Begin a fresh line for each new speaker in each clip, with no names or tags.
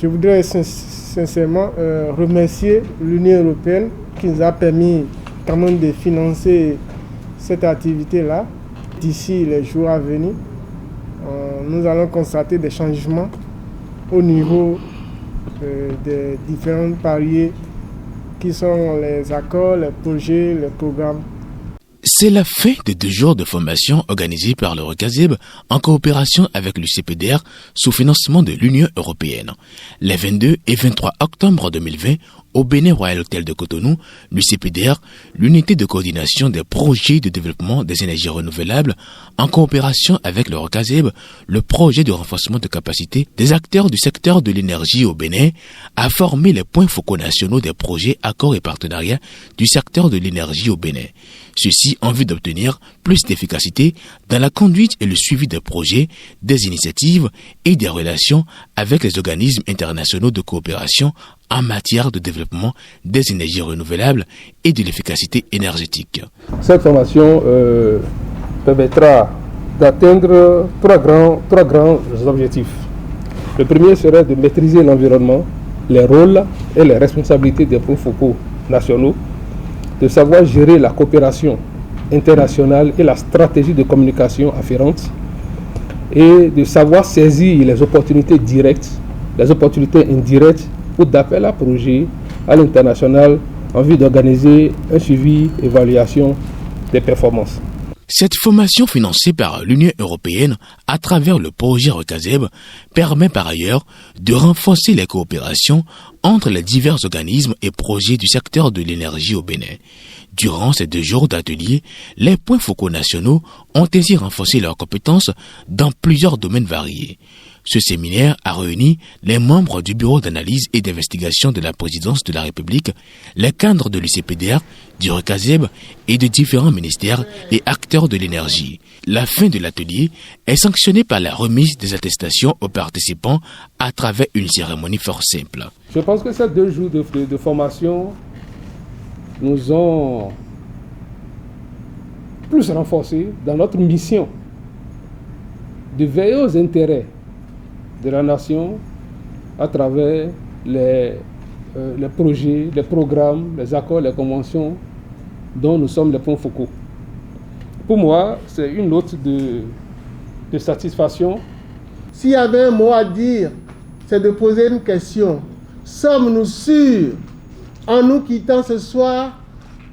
Je voudrais sincèrement remercier l'Union européenne qui nous a permis quand même de financer cette activité-là. D'ici les jours à venir, nous allons constater des changements au niveau des différents paliers qui sont les accords, les projets, les programmes.
C'est la fin de 2 jours de formation organisés par le RECASEB en coopération avec l'UCPDR sous financement de l'Union européenne. Les 22 et 23 octobre 2020, au Bénin Royal Hotel de Cotonou, l'UCPDR, l'unité de coordination des projets de développement des énergies renouvelables, en coopération avec le RECASEB, le projet de renforcement de capacité des acteurs du secteur de l'énergie au Bénin, a formé les points focaux nationaux des projets, accords et partenariats du secteur de l'énergie au Bénin. Ceci en vue d'obtenir plus d'efficacité dans la conduite et le suivi des projets, des initiatives et des relations avec les organismes internationaux de coopération en matière de développement des énergies renouvelables et de l'efficacité énergétique.
Cette formation permettra d'atteindre trois grands objectifs. Le premier serait de maîtriser l'environnement, les rôles et les responsabilités des points focaux nationaux, de savoir gérer la coopération internationale et la stratégie de communication afférente, et de savoir saisir les opportunités directes, les opportunités indirectes ou d'appel à projet à l'international en vue d'organiser un suivi, évaluation des performances.
Cette formation financée par l'Union européenne à travers le projet RECASEB permet par ailleurs de renforcer les coopérations entre les divers organismes et projets du secteur de l'énergie au Bénin. Durant ces 2 jours d'atelier, les points focaux nationaux ont ainsi renforcé leurs compétences dans plusieurs domaines variés. Ce séminaire a réuni les membres du bureau d'analyse et d'investigation de la présidence de la République, les cadres de l'UCPDR, du RECASEB et de différents ministères et acteurs de l'énergie. La fin de l'atelier est sanctionnée par la remise des attestations aux participants à travers une cérémonie fort simple.
Je pense que ces 2 jours de formation nous ont plus renforcés dans notre mission de veiller aux intérêts de la nation à travers les projets, les programmes, les accords, les conventions dont nous sommes les points focaux. Pour moi, c'est une note de satisfaction.
S'il y avait un mot à dire, c'est de poser une question. Sommes-nous sûrs, en nous quittant ce soir,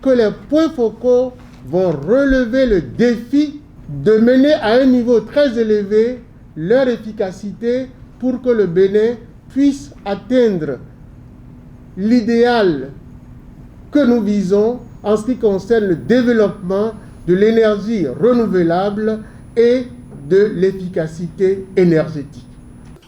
que les points focaux vont relever le défi de mener à un niveau très élevé leur efficacité pour que le Bénin puisse atteindre l'idéal que nous visons en ce qui concerne le développement de l'énergie renouvelable et de l'efficacité énergétique?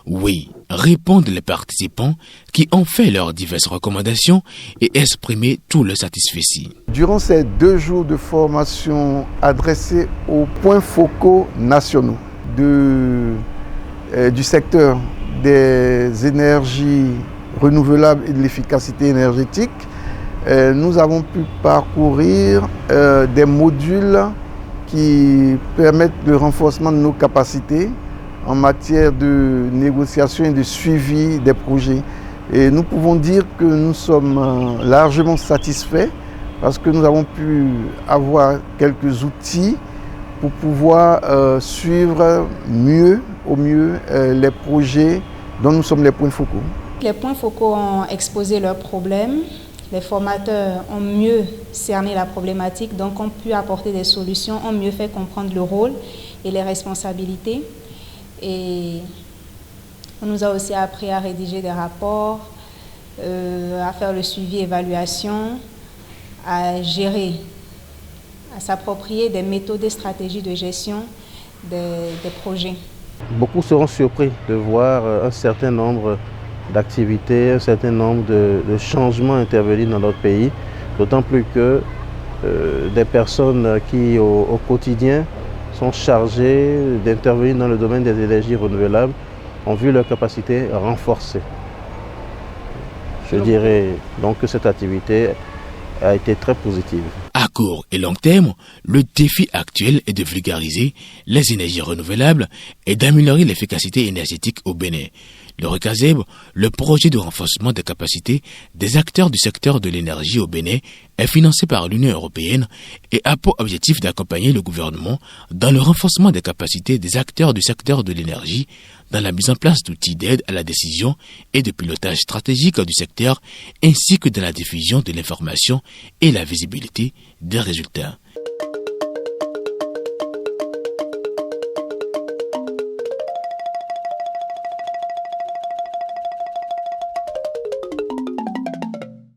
Oui, répondent les participants qui ont fait leurs diverses recommandations et exprimé tout leur satisfecit.
Durant ces 2 jours de formation adressés aux points focaux nationaux du secteur des énergies renouvelables et de l'efficacité énergétique, nous avons pu parcourir des modules qui permettent le renforcement de nos capacités en matière de négociation et de suivi des projets. Et nous pouvons dire que nous sommes largement satisfaits parce que nous avons pu avoir quelques outils pour pouvoir suivre au mieux les projets dont nous sommes les points focaux.
Les points focaux ont exposé leurs problèmes. Les formateurs ont mieux cerné la problématique, donc ont pu apporter des solutions, ont mieux fait comprendre le rôle et les responsabilités. Et on nous a aussi appris à rédiger des rapports, à faire le suivi, évaluation, à gérer, à s'approprier des méthodes et stratégies de gestion des projets.
Beaucoup seront surpris de voir un certain nombre d'activités, un certain nombre de changements intervenus dans notre pays, d'autant plus que des personnes qui au quotidien sont chargées d'intervenir dans le domaine des énergies renouvelables ont vu leur capacité renforcée. Je dirais donc que cette activité a été très positive.
À court et long terme, le défi actuel est de vulgariser les énergies renouvelables et d'améliorer l'efficacité énergétique au Bénin. Le RECASEB, le projet de renforcement des capacités des acteurs du secteur de l'énergie au Bénin, est financé par l'Union européenne et a pour objectif d'accompagner le gouvernement dans le renforcement des capacités des acteurs du secteur de l'énergie, dans la mise en place d'outils d'aide à la décision et de pilotage stratégique du secteur, ainsi que dans la diffusion de l'information et la visibilité des résultats.